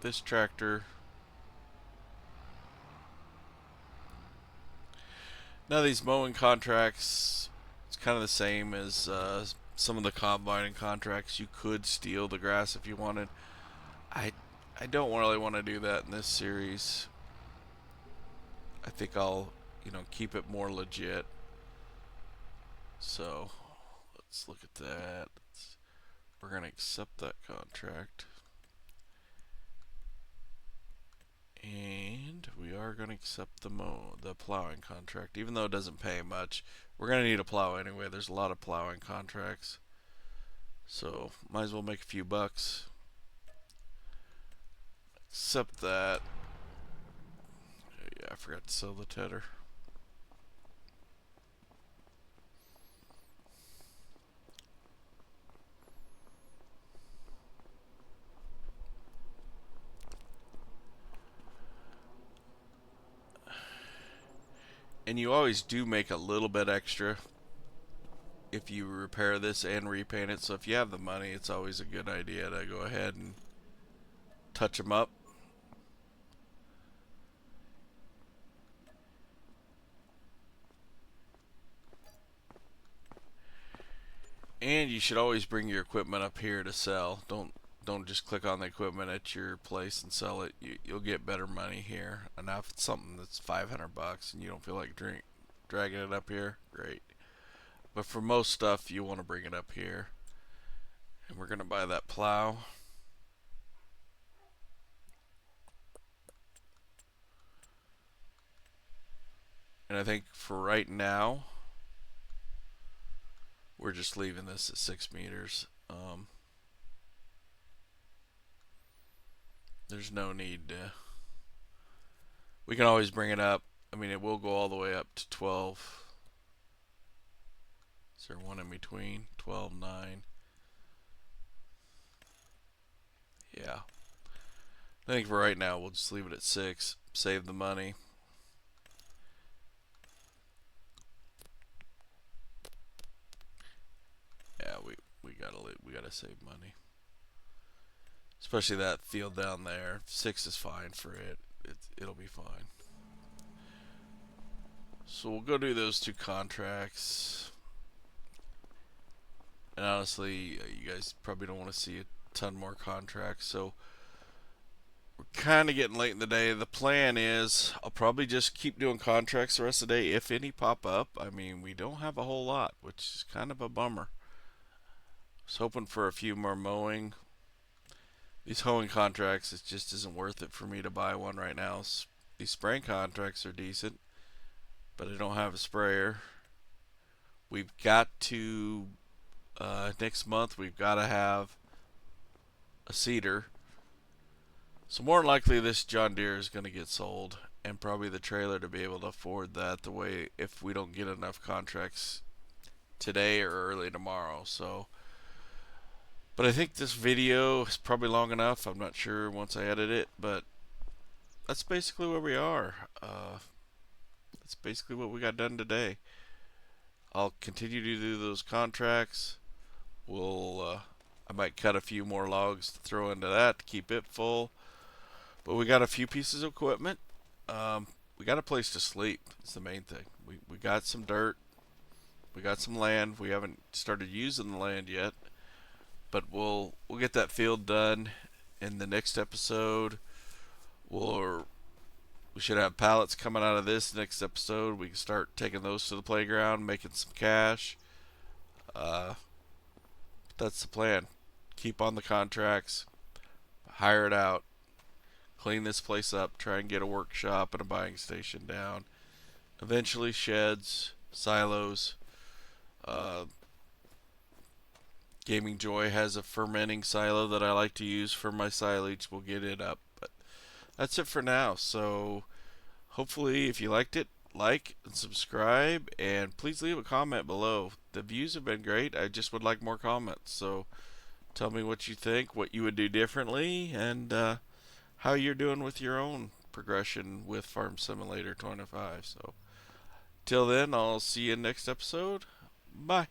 this tractor. Now these mowing contracts, it's kind of the same as some of the combining contracts. You could steal the grass if you wanted. I I don't really want to do that in this series. I think I'll, keep it more legit. So let's look at that. We're gonna accept that contract, and we are gonna accept the plowing contract, even though it doesn't pay much. We're gonna need a plow anyway. There's a lot of plowing contracts, so might as well make a few bucks. Accept that. Yeah, I forgot to sell the tedder. And you always do make a little bit extra if you repair this and repaint it. So if you have the money, it's always a good idea to go ahead and touch them up. And you should always bring your equipment up here to sell. Don't just click on the equipment at your place and sell it. You'll get better money here. And if it's something that's 500 bucks and you don't feel like dragging it up here, great. But for most stuff, you want to bring it up here. And we're going to buy that plow. And I think for right now, we're just leaving this at 6 meters. There's no need to. We can always bring it up. I mean, it will go all the way up to 12. Is there one in between? 12, 9. Yeah. I think for right now, we'll just leave it at 6. Save the money. Yeah, we gotta save money. Especially that field down there. 6 is fine for it. It'll be fine. So we'll go do those 2 contracts. And honestly, you guys probably don't want to see a ton more contracts. So we're kind of getting late in the day. The plan is I'll probably just keep doing contracts the rest of the day if any pop up. I mean, we don't have a whole lot, which is kind of a bummer. I was hoping for a few more mowing. These hoeing contracts, it just isn't worth it for me to buy one right now. These spraying contracts are decent, but I don't have a sprayer. We've got to, next month, we've got to have a seeder. So more than likely this John Deere is going to get sold, and probably the trailer to be able to afford that the way if we don't get enough contracts today or early tomorrow. So, but I think this video is probably long enough. I'm not sure once I edit it, but that's basically where we are. That's basically what we got done today. I'll continue to do those contracts. I might cut a few more logs to throw into that to keep it full. But we got a few pieces of equipment. We got a place to sleep. It's the main thing. We got some dirt. We got some land. We haven't started using the land yet, but we'll get that field done in the next episode. We should have pallets coming out of this next episode. We can start taking those to the playground, making some cash. That's the plan. Keep on the contracts, hire it out, clean this place up, try and get a workshop and a buying station down. Eventually sheds, silos. Gaming Joy has a fermenting silo that I like to use for my silage. We'll get it up. But that's it for now. So hopefully if you liked it, like and subscribe, and please leave a comment below. The views have been great. I just would like more comments. So tell me what you think, what you would do differently, and how you're doing with your own progression with Farm Simulator 25. So till then, I'll see you next episode. Bye.